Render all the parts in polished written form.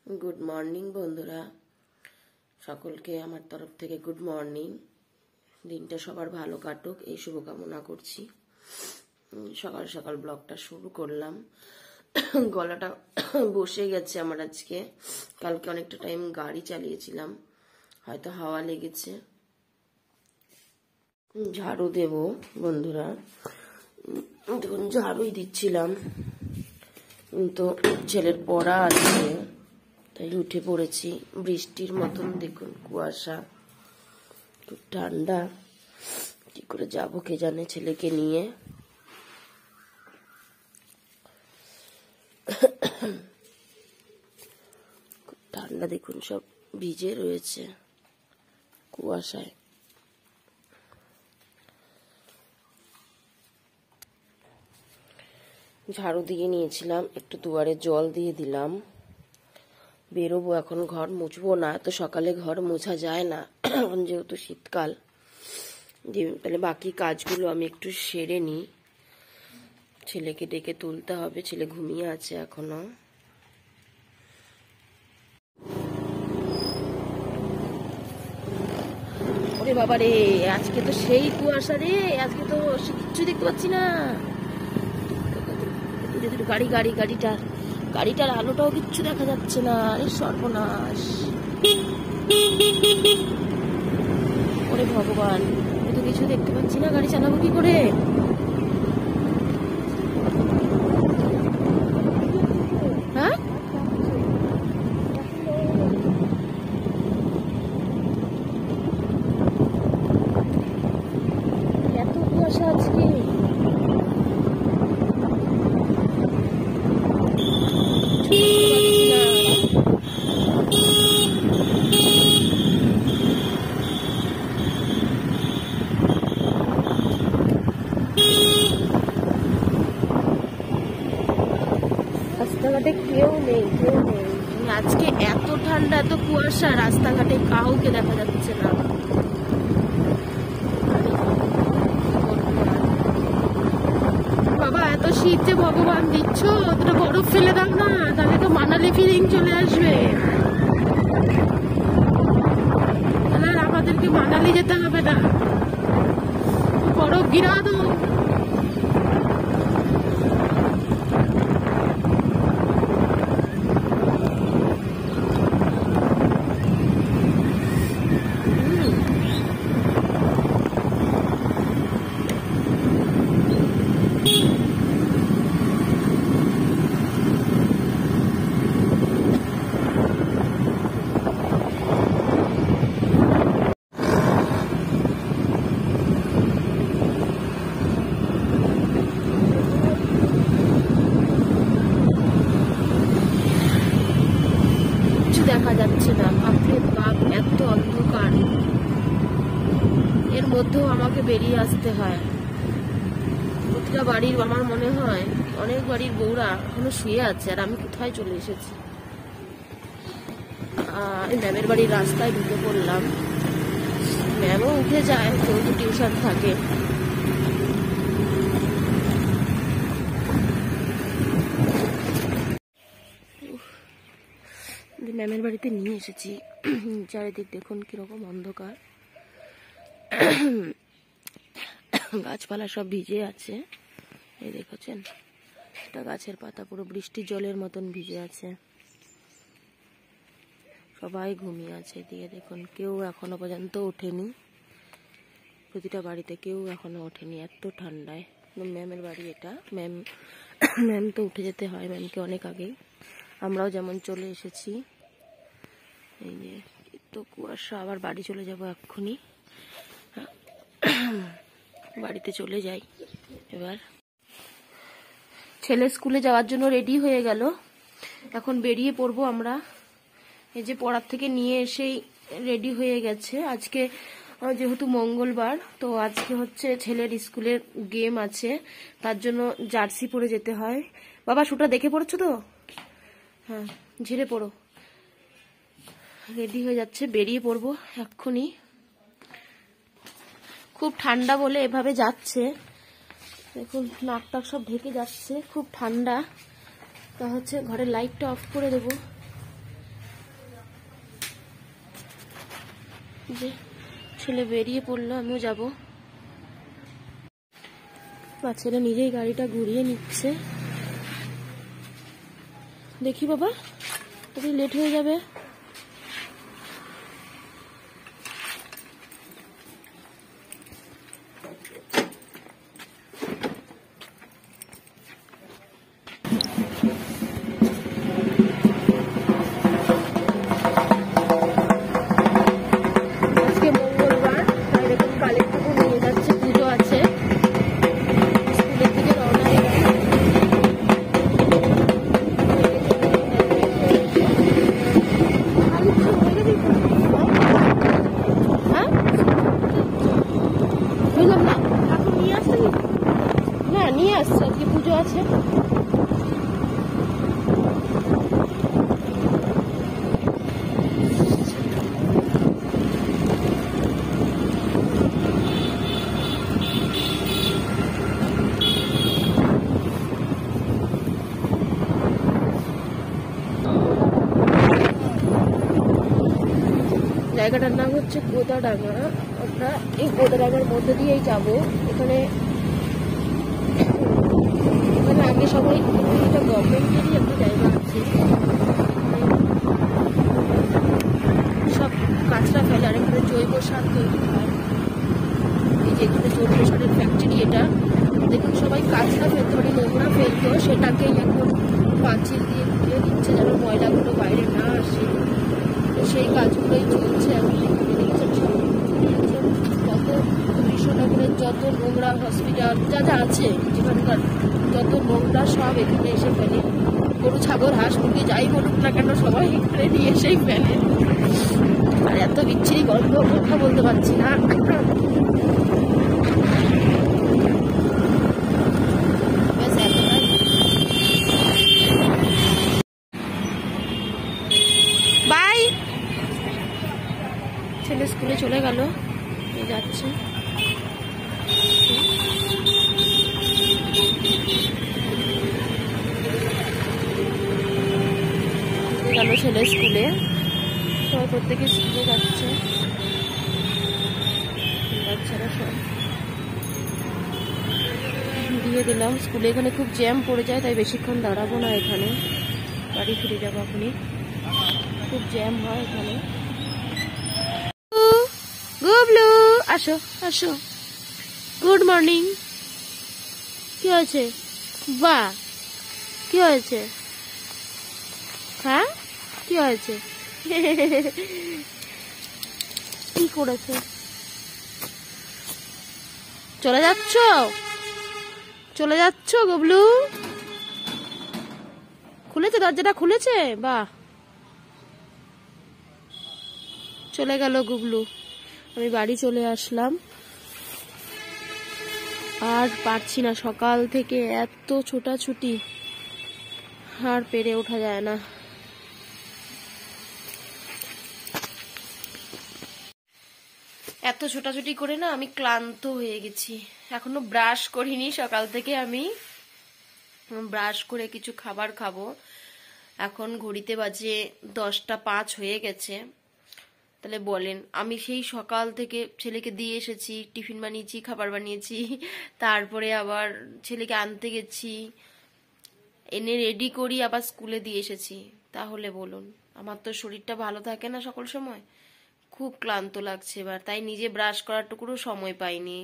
Good morning बंधुरा सकलके आमार तरफ थेके गुड मर्निंग। दिनटा सबार भालो काटुक এই শুভকামনা করছি। সকাল সকাল ব্লগটা শুরু করলাম। গলাটা বসে গেছে আমার আজকে, কালকে অনেকটা টাইম গাড়ি চালিয়েছিলাম, হয়তো হাওয়া লেগেছে। ঝাড়ু দেব বন্ধুরা, দেখুন ঝাড়ুই দিচ্ছিলাম, তো ছেলের পড়া আছে তাই উঠে পড়েছি। বৃষ্টির মতন দেখুন কুয়াশা, খুব ঠান্ডা। কি করে যাবো কে জানে ছেলেকে নিয়ে। খুব ঠান্ডা, দেখুন সব ভিজে রয়েছে কুয়াশায়। ঝাড়ু দিয়ে নিয়েছিলাম, একটু দুয়ারে জল দিয়ে দিলাম। বেরোবো এখন, ঘর মুছবো না, তো সকালে ঘর মোছা যায় না এখন যেহেতু শীতকাল। তাহলে বাকি কাজগুলো আমি একটু সেরে নিই। ছেলেকে ডেকে তুলতে হবে, ছেলে ঘুমিয়ে আছে এখনো। ওরে বাবা রে, আজকে তো সেই কুয়াশা রে, আজকে তো কিচ্ছু দেখতে পাচ্ছি না। গাড়িটার আলোটাও কিচ্ছু দেখা যাচ্ছে না। আরে সর্বনাশ, ওরে ভগবান, আমি তো কিছু দেখতে পাচ্ছি না, গাড়ি চালাবো কি করে? হ্যাঁ, এত কুয়াশা আজকে। রাস্তাঘাটে কেউ নেই। আজকে এত ঠান্ডা, এত কুয়াশা, রাস্তাঘাটে কাউকে দেখা যাচ্ছে না। বাবা এত শীত যে ভগবান দিচ্ছ, অতটা বরফ ফেলে দাও না, তাহলে তো মানালি ফিলিং চলে আসবে। তাহলে আর আমাদেরকে মানালি যেতে হবে না, বরফ গিরা দাও। দেখা যাচ্ছে না, বাপরে বাপ, এত অন্ধকার। এর মধ্যেও আমাকে বেরিয়ে আসতে হয়। প্রতিটা বাড়ির, আমার মনে হয় অনেক বাড়ির বউরা এখনো শুয়ে আছে, আর আমি কোথায় চলে এসেছি। ম্যামের বাড়ির রাস্তায় ঢুকে পড়লাম। ম্যামও উঠে যায়, যেহেতু টিউশন থাকে। ম্যামের বাড়িতে নিয়ে এসেছি। চারিদিক দেখুন কিরকম অন্ধকার, গাছপালা সব ভিজে আছে। এই দেখছেন, এটা গাছের পাতা পুরো বৃষ্টির জলের মতন ভিজে আছে। সবাই ঘুমিয়ে আছে। এদিকে দেখুন, কেউ এখনো পর্যন্ত ওঠেনি। প্রতিটা বাড়িতে কেউ এখনো ওঠেনি, এত ঠান্ডায়। ম্যামের বাড়ি এটা। ম্যাম তো উঠে যেতে হয়, ম্যামকে অনেক আগেই। আমরাও যেমন চলে এসেছি। এই যে তো কুয়াশা, আবার বাড়ি চলে যাব এক্ষুনি। বাড়িতে চলে যাই এবার। ছেলে স্কুলে যাওয়ার জন্য রেডি হয়ে গেল, এখন বেরিয়ে পড়বো আমরা। এই যে পড়ার থেকে নিয়ে এসেই রেডি হয়ে গেছে। আজকে যেহেতু মঙ্গলবার, তো আজকে হচ্ছে ছেলের স্কুলের গেম আছে, তার জন্য জার্সি পরে যেতে হয়। বাবা শুটা দেখে পড়েছো তো? হ্যাঁ, ঝেড়ে পড়ো। রেডি হয়ে যাচ্ছে, বেরিয়ে পড়বো এক্ষুনি। খুব ঠান্ডা বলে এভাবে যাচ্ছে, দেখুন নাক টাক সব ঢেকে যাচ্ছে, খুব ঠান্ডা। তা হচ্ছে ঘরের লাইটটা অফ করে দেবো। যে ছেলে বেরিয়ে পড়লো, আমিও যাব। ছেলে নিজেই গাড়িটা ঘুরিয়ে নিচ্ছে। দেখি বাবা, তুমি লেট হয়ে যাবে। নিয়ে আসছে, আজকে পুজো আছে। জায়গাটার নাম হচ্ছে গোদাডাঙ্গা। আমরা এই গোদাডাঙ্গার মধ্যে দিয়েই যাবো। এখানে আগে সবাই, এটা গভর্নমেন্টেরই একটা জায়গা আছে, সব কাঁচরা ফেলে আর এখানে জৈব সার তৈরি হয়। এই যে এখানে জৈব সারের ফ্যাক্টরি, এটা দেখুন সবাই কাঁচরা ফেলতে পারে, নোংরা ফেলতো, সেটাকেই এখন পাঁচিল দিয়ে ঘুরিয়ে দিচ্ছে যেন ময়লাগুলো বাইরে না আসে। সেই কাজগুলোই চলছে এখন। এখানে দেখছেন যত কৃষ্ণনগরের যত নোংরা হসপিটাল যা যা আছে, যেখানকার যত নোংরা সব এখানে এসে ফেলে। গরু ছাগল হাঁস মুরগি যাই বলুক না কেন সবাই এখানে নিয়ে এসেই ফেলে। আর এত বিচ্ছিরি গন্ধ, কথা বলতে পারছি না। বাই, ছেলে স্কুলে চলে গেল, যাচ্ছে। গেল ছেলে স্কুলে, সবাই প্রত্যেকে স্কুলে যাচ্ছে, বাচ্চারা সব দিয়ে দিলাম স্কুলে। এখানে খুব জ্যাম পড়ে যায়, তাই বেশিক্ষণ দাঁড়াবো না এখানে, বাড়ি ফিরে যাবো এখনই। খুব জ্যাম হয় এখানে। গুবলু, আসো আসো, গুড মর্নিং। কি হয়েছে? বাহ, কি হয়েছে? হ্যাঁ, কি হয়েছে? কি করেছে? চলে যাচ্ছ? চলে যাচ্ছ গুবলু? খুলেছে দরজাটা, খুলেছে? বাহ, চলে গেল গুবলু। আমি বাড়ি চলে আসলাম। আর পারছি না, সকাল থেকে এত ছোটাছুটি, আর পেরে ওঠা যায় না। এত ছোটাছুটি করে না আমি ক্লান্ত হয়ে গেছি। এখনো ব্রাশ করিনি সকাল থেকে। আমি ব্রাশ করে কিছু খাবার খাবো। এখন ঘড়িতে বাজে 10টা 5 হয়ে গেছে। তাহলে বলেন, আমি সেই সকাল থেকে ছেলেকে দিয়ে এসেছি, টিফিন বানিয়েছি, খাবার বানিয়েছি, তারপরে আবার ছেলেকে আনতে গেছি, এনে রেডি করি, আবার স্কুলে দিয়ে এসেছি। তাহলে বলুন, আমার তো শরীরটা ভালো থাকে না সকল সময়, খুব ক্লান্ত লাগছে এবার। তাই নিজে ব্রাশ করার টুকুরও সময় পাইনি।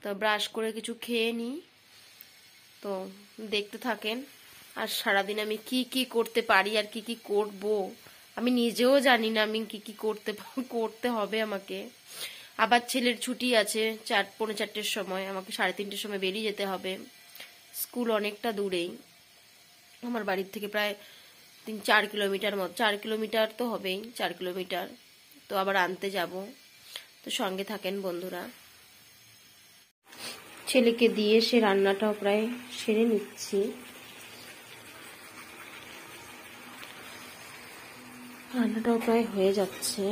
তো ব্রাশ করে কিছু খেয়ে নিই। তো দেখতে থাকেন। আর সারাদিন আমি কি কি করতে পারি আর কি কি করব আমি নিজেও জানি না। আমি কি কি করতে হবে আমাকে। আবার ছেলের ছুটি আছে 4:45-এর সময়, আমাকে 3:30-এর সময় বেরিয়ে যেতে হবে। স্কুল অনেকটা দূরেই, আমার বাড়ির থেকে প্রায় 3-4 কিলোমিটার মতো, 4 কিলোমিটার তো হবেই, 4 কিলোমিটার। তো আবার আনতে যাব। তো সঙ্গে থাকেন বন্ধুরা। ছেলেকে দিয়ে সে রান্নাটাও প্রায় সেরে নিচ্ছি। রান্নাটাও প্রায় হয়ে যাচ্ছে।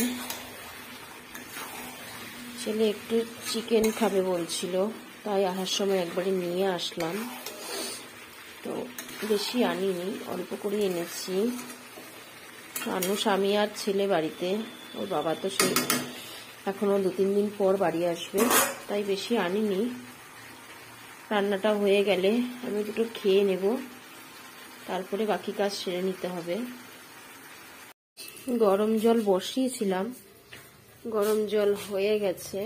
ছেলে একটু চিকেন খাবে বলছিল, তাই আসার সময় একবারে নিয়ে আসলাম। তো বেশি আনিনি, অল্প করে এনেছি। মানুষ আমি আর ছেলে বাড়িতে, ওর বাবা তো সেই এখনো 2-3 দিন পর বাড়ি আসবে, তাই বেশি আনিনি। রান্নাটা হয়ে গেলে আমি দুটো খেয়ে নেব, তারপরে বাকি কাজ সেরে নিতে হবে। গরম জল বসিয়েছিলাম, গরম জল হয়ে গেছে,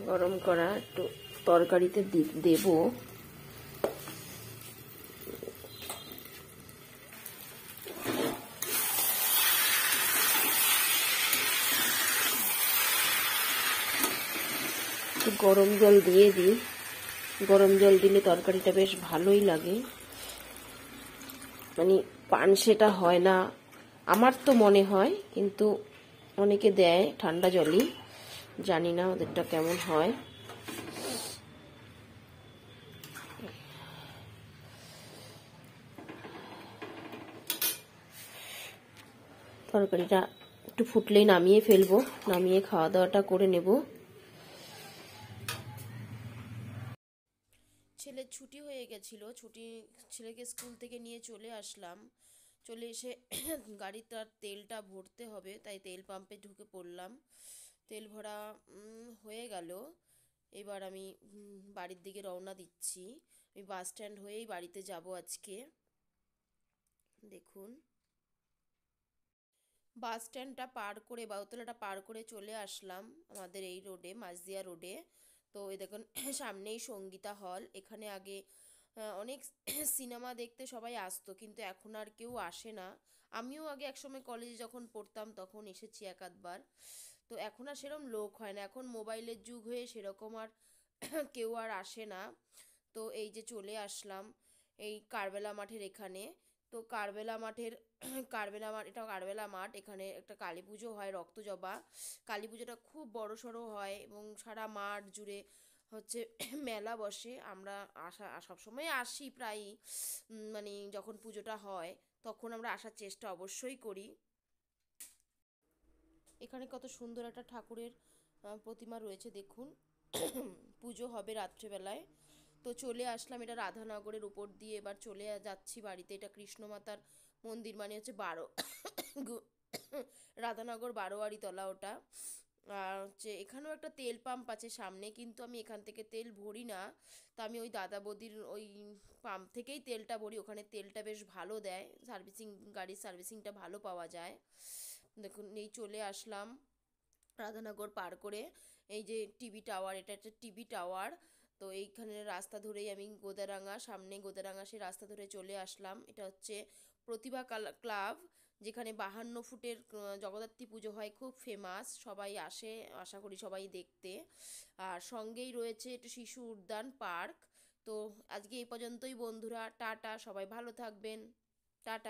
গরম করা একটু তরকারিতে দেব। গরম জল দিয়ে দিই, গরম জল দিলে তরকারিটা বেশ ভালোই লাগে, মানে পানসেটা হয় না, আমার তো মনে হয়, কিন্তু অনেকে দেয় ঠান্ডা জলই, জানি না ওদেরটা কেমন হয়। তরকারিটা একটু ফুটলেই নামিয়ে ফেলবো, নামিয়ে খাওয়া দাওয়াটা করে নেব। ছেলের ছুটি হয়ে গেছিল, ছেলেকে স্কুল থেকে নিয়ে চলে আসলাম। চলে এসে গাড়িটার তেলটা ভরতে হবে, তাই তেল পাম্পে ঢুকে পড়লাম। তেল ভরা হয়ে গেল, এবার আমি বাড়ির দিকে রওনা দিচ্ছি। আমি বাস স্ট্যান্ড হয়েই বাড়িতে যাব আজকে। দেখুন, বাস স্ট্যান্ডটা পার করে, বাউতলাটা পার করে চলে আসলাম আমাদের এই রোডে, মাঝদিয়া রোডে। তো এই দেখুন সামনেই সঙ্গীতা হল। এখানে আগে অনেক সিনেমা দেখতে সবাই আসতো, কিন্তু এখন আর কেউ আসে না। আমিও আগে একসময় কলেজে যখন পড়তাম তখন এসেছি এক আধবার, তো এখন আর সেরকম লোক হয় না, এখন মোবাইলের যুগ হয়ে সেরকম আর কেউ আর আসে না। তো এই যে চলে আসলাম এই কারবেলা মাঠের এখানে। তো কারবেলা মাঠের এটা কারবেলা মাঠ, এখানে একটা কালী পুজো হয়, রক্তজবা কালী পুজোটা খুব বড় সড়ো হয় এবং সারা মাঠ জুড়ে হচ্ছে মেলা বসে। আমরা সবসময় আসি প্রায়ই, মানে যখন পুজোটা হয় তখন আমরা আসার চেষ্টা অবশ্যই করি। এখানে কত সুন্দর একটা ঠাকুরের প্রতিমা রয়েছে দেখুন। পুজো হবে রাত্রেবেলায়। তো চলে আসলাম, এটা রাধানগরের উপর দিয়ে এবার চলে যাচ্ছি বাড়িতে। এটা কৃষ্ণ মাতার মন্দির, মানে হচ্ছে রাধানগর বারোয়ারি তলা ওটা। আর হচ্ছে এখানেও একটা তেল পাম্প আছে সামনে, কিন্তু আমি এখান থেকে তেল ভরি না। তো আমি ওই দাদা বৌদির ওই পাম্প থেকেই তেলটা ভরি, ওখানে তেলটা বেশ ভালো দেয়, গাড়ির সার্ভিসিংটা ভালো পাওয়া যায়। দেখুন এই চলে আসলাম রাধানগর পার করে। এই যে টিভি টাওয়ার, এটা একটা টিভি টাওয়ার। তো এইখানে রাস্তা ধরেই আমি সামনে গোদারাঙ্গা সেই রাস্তা ধরে চলে আসলাম। এটা হচ্ছে প্রতিভা ক্লাব, যেখানে 52 ফুটের জগদ্ধাত্রী পুজো হয়, খুব ফেমাস, সবাই আসে, আশা করি সবাই দেখতে। আর সঙ্গেই রয়েছে একটু শিশু উদ্যান পার্ক। তো আজকে এই পর্যন্তই বন্ধুরা, টাটা, সবাই ভালো থাকবেন, টাটা।